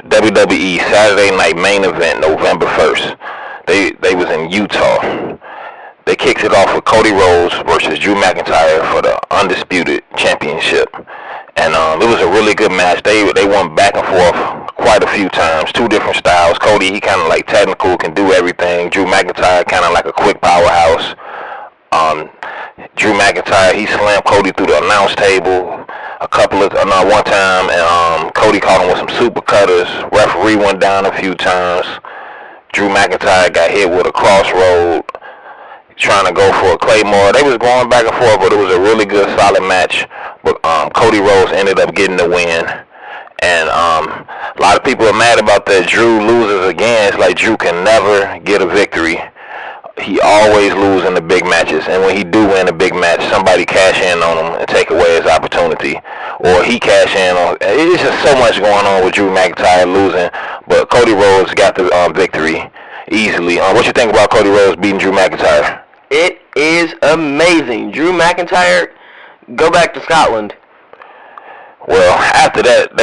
WWE Saturday Night Main Event, November 1st. They was in Utah. They kicked it off with Cody Rhodes versus Drew McIntyre for the Undisputed Championship. And it was a really good match. They went back and forth quite a few times, two different styles. Cody, he kind of like technical, can do everything. Drew McIntyre kind of like a quick powerhouse. Drew McIntyre, he slammed Cody through the announce table one time, and Cody caught him with some super cutters. Referee went down a few times. Drew McIntyre got hit with a crossroad, trying to go for a Claymore. They was going back and forth, but it was a really good, solid match. But Cody Rhodes ended up getting the win. And a lot of people are mad about that. Drew loses again. It's like Drew can never get a victory. He always loses in the big matches. And when he do win a big match, somebody cash in on him and take away his opportunity. Or he cash in on. It's just so much going on with Drew McIntyre losing. But Cody Rhodes got the victory easily. What you think about Cody Rhodes beating Drew McIntyre? It is amazing. Drew McIntyre, go back to Scotland. Well, after that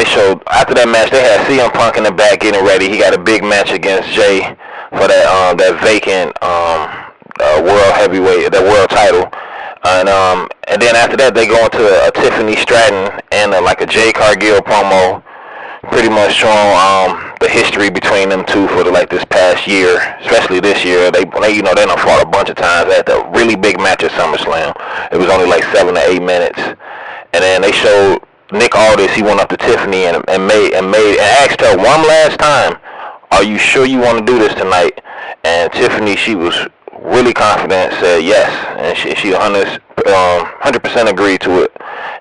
match, they had CM Punk in the back getting ready. He got a big match against Jay for that vacant world heavyweight, that world title. And then after that, they go into a Tiffany Stratton and like a Jay Cargill promo, pretty much showing the history between them two for this past year, especially this year. They done fought a bunch of times. They had the really big match at SummerSlam. It was only like 7 to 8 minutes, and then they showed Nick Aldis. He went up to Tiffany and asked her one last time, "Are you sure you want to do this tonight?" And Tiffany, she was really confident, said yes, and she 100% agreed to it,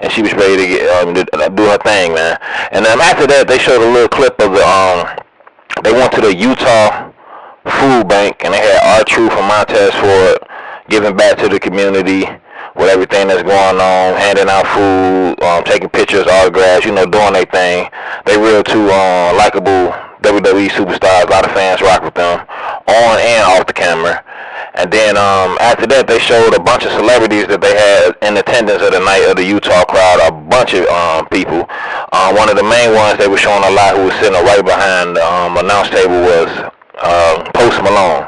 and she was ready to get do her thing, man. And then after that, they showed a little clip of they went to the Utah food bank, and they had R-Truth and Montez Ford giving back to the community with everything that's going on, handing out food, taking pictures, autographs, doing their thing. They real two likable WWE superstars. A lot of fans rock with them on and off the camera. And then after that, they showed a bunch of celebrities that they had in attendance at the night of the Utah crowd, a bunch of people. One of the main ones they were showing a lot, who was sitting right behind the announce table, was Post Malone.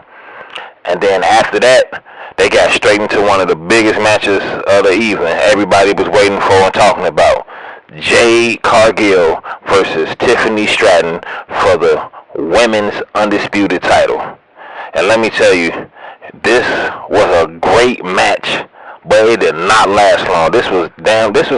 And then after that, they got straight into one of the biggest matches of the evening. Everybody was waiting for and talking about Jay Cargill versus Tiffany Stratton for the Women's Undisputed title. And let me tell you, this was a great match, but it did not last long. This was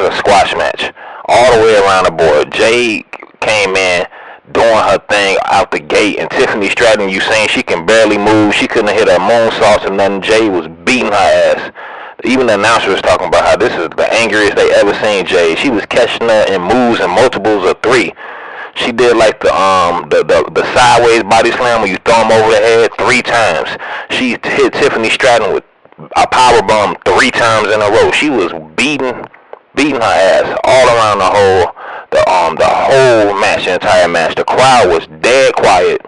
a squash match all the way around the board. Jay came in doing her thing out the gate, and Tiffany Stratton, you saying she can barely move. She couldn't hit her moonsaults or nothing. Jay was beating her ass. Even the announcer was talking about how this is the angriest they ever seen Jay. She was catching her in moves and multiples of 3. She did like the sideways body slam when you throw them over the head 3 times. She hit Tiffany Stratton with a power bomb 3 times in a row. She was beating her ass all around the whole match, the entire match. The crowd was dead quiet.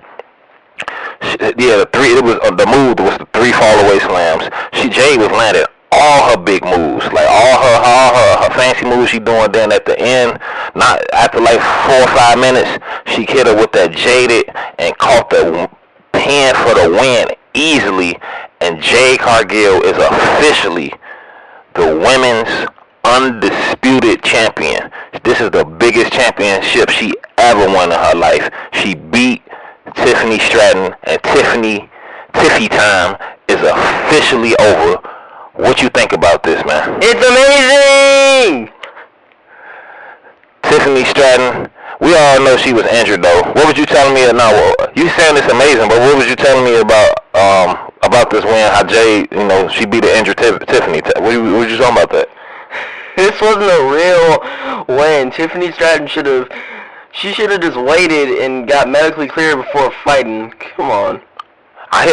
The move was the 3 fall away slams. Jay was landing all her big moves, like all her fancy moves she doing. Then at the end, not after like 4 or 5 minutes, she hit her with that jaded and caught the pin for the win easily. And Jay Cargill is officially the women's undisputed champion. This is the biggest championship she ever won in her life. She beat Tiffany Stratton, and Tiffy time is officially over. What you think about this, man? It's amazing! Tiffany Stratton, we all know she was injured though. What was you telling me? No, you saying it's amazing, but what was you telling me about this win? How Jay, she beat the injured Tiffany. What was you talking about that? This wasn't a real win. Tiffany Stratton should have just waited and got medically cleared before fighting. Come on. I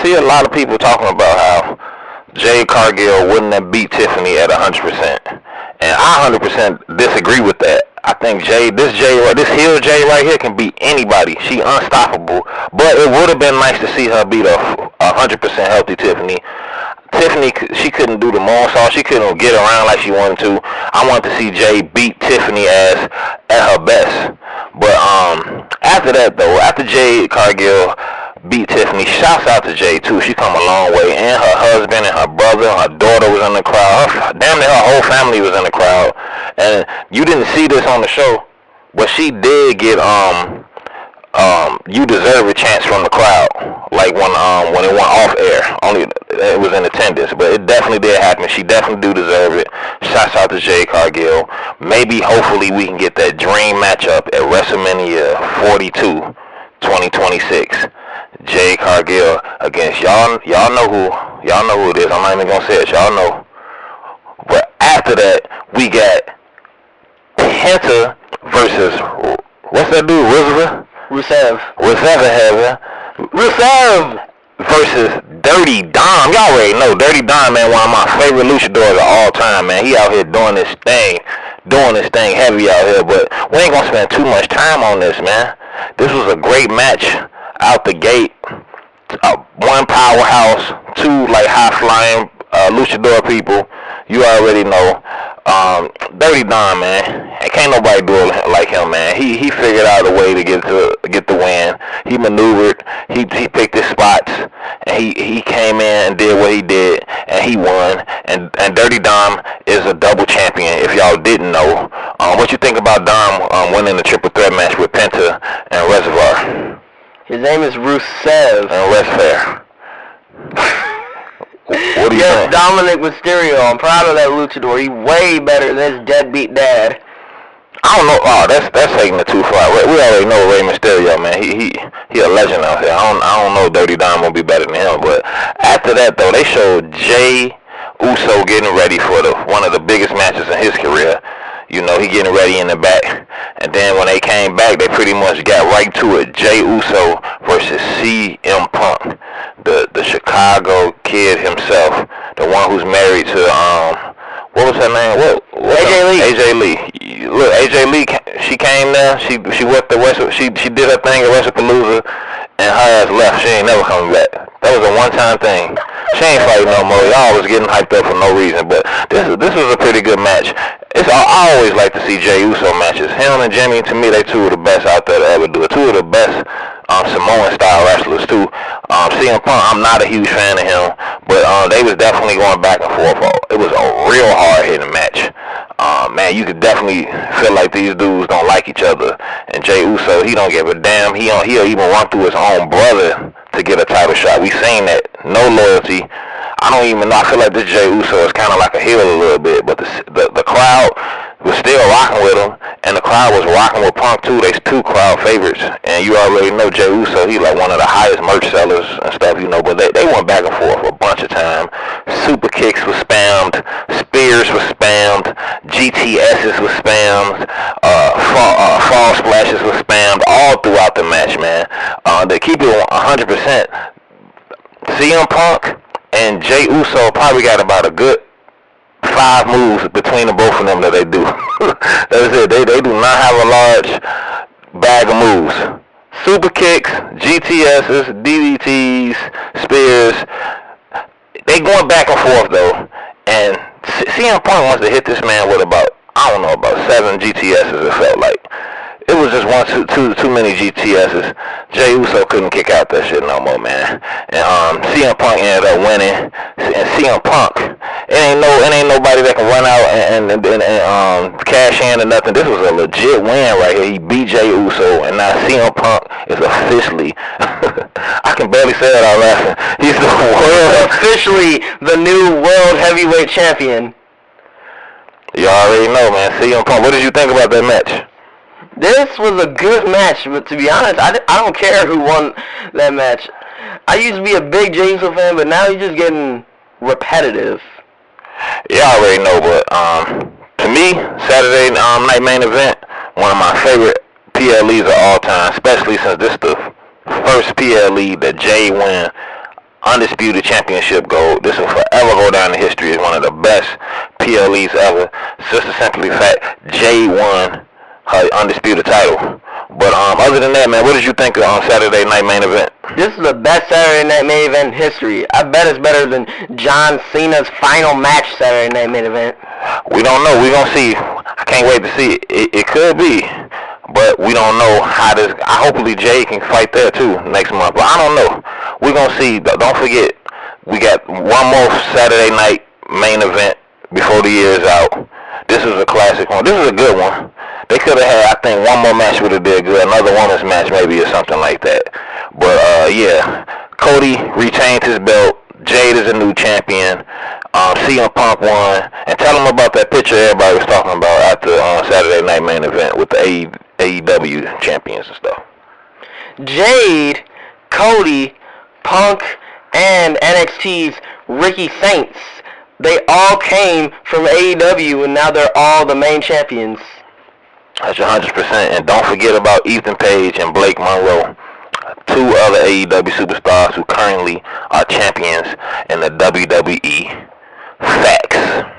see a lot of people talking about how Jay Cargill wouldn't have beat Tiffany at 100%. And I 100% disagree with that. I think this heel Jay right here can beat anybody. She unstoppable. But it would have been nice to see her beat a 100% healthy Tiffany. Tiffany, she couldn't do the moonsault. She couldn't get around like she wanted to. I wanted to see Jay beat Tiffany ass at her best. But after that though, after Jade Cargill beat Tiffany, shouts out to Jade too. She come a long way, and her husband and her brother, her daughter was in the crowd. Damn near her whole family was in the crowd. And you didn't see this on the show, but she did get You Deserve a chance from the crowd, like when it went off air. Only it was in attendance, but it definitely did happen. She definitely do deserve it. Shouts out to Jade Cargill. Maybe, hopefully, we can get that dream matchup at WrestleMania 42, 2026. Jade Cargill against y'all know who it is. I'm not even gonna say it. Y'all know. But after that, we got Penta versus what's that dude? Rusev versus Dirty Dom. Y'all already know Dirty Dom, man, one of my favorite luchadors of all time, man. He out here doing this thing heavy out here, but we ain't gonna spend too much time on this, man. This was a great match out the gate. One powerhouse, two like high-flying luchador people. You already know. Dirty Dom, man. Can't nobody do it like him, man. He figured out a way to get the win. He maneuvered. He picked his spots, and he came in and did what he did, and he won. And Dirty Dom is a double champion. If y'all didn't know, what you think about Dom winning the triple threat match with Penta and Reservoir? His name is Rusev. And Res Fair. What do you think? Dominic Mysterio. I'm proud of that luchador. He's way better than his deadbeat dad. I don't know. Oh, that's taking it too far. We already know Rey Mysterio, man. He a legend out here. I don't know Dirty Dom will be better than him. But after that, though, they showed Jey Uso getting ready for one of the biggest matches in his career. You know, he getting ready in the back. And then when they came back, they pretty much got right to it. Jey Uso versus CM Punk, the Chicago kid himself, the one who's married to what was her name? What AJ Lee. Look, AJ Lee, she came there. She went the West. She did her thing at WrestlePalooza, and her ass left. She ain't never coming back. That was a one-time thing. She ain't fighting no more. Y'all was getting hyped up for no reason, but this was a pretty good match. I always like to see Jey Uso matches. Him and Jimmy, to me, they two of the best out there to ever do it. Two of the best Samoan-style wrestlers, too. CM Punk, I'm not a huge fan of him, but they was definitely going back and forth. It was a real hard-hitting match. Man, you could definitely feel like these dudes don't like each other. And Jey Uso, he don't give a damn. He'll even run through his own brother to get a title shot. We seen that. No loyalty. I don't even know. I feel like this Jey Uso is kind of like a heel a little bit, but the crowd was still rocking with him, and the crowd was rocking with Punk too. They two crowd favorites, and you already know Jey Uso. He like one of the highest merch sellers and stuff, you know. But they went back and forth a bunch of time. Super kicks was spammed, spears was spammed, GTSs was spammed, fall splashes was spammed all throughout the match, man. They keep it 100%. CM Punk and Jey Uso probably got about a good 5 moves between the both of them that they do. That's it. They do not have a large bag of moves. Super kicks, GTSs, DDTs, spears. They going back and forth though. And CM Punk wants to hit this man with about 7 GTSs, it felt like. It was just too many GTSs. Jey Uso couldn't kick out that shit no more, man. And CM Punk ended up winning. And CM Punk, it ain't nobody that can run out and cash in or nothing. This was a legit win right here. He beat Jey Uso, and now CM Punk is officially, I can barely say it out laughing. He's officially the new world heavyweight champion. You already know, man. CM Punk. What did you think about that match? This was a good match, but to be honest, I don't care who won that match. I used to be a big Jey Uso fan, but now he's just getting repetitive. Yeah, I already know, but to me, Saturday night main event, one of my favorite PLEs of all time, especially since this is the first PLE that Jey won undisputed championship gold. This will forever go down in history as one of the best PLEs ever. Just the simple fact, Jey won her undisputed title. But other than that, man, what did you think of Saturday night main event? This is the best Saturday night main event in history. I bet it's better than John Cena's final match Saturday night main event. We don't know. We're going to see. I can't wait to see it. It could be. But we don't know how this. Hopefully Jay can fight there too next month. But I don't know. We're gonna see. Don't forget, we got one more Saturday night main event before the year is out. This is a classic one. This is a good one. They could have had, I think, one more match would have did good. Another women's match maybe or something like that. But yeah, Cody retained his belt. Jade is a new champion. CM Punk won. And tell them about that picture everybody was talking about after Saturday night main event with the AEW champions and stuff. Jade, Cody, Punk, and NXT's Ricky Saints. They all came from AEW, and now they're all the main champions. That's 100%. And don't forget about Ethan Page and Blake Monroe, two other AEW superstars who currently are champions in the WWE. Facts.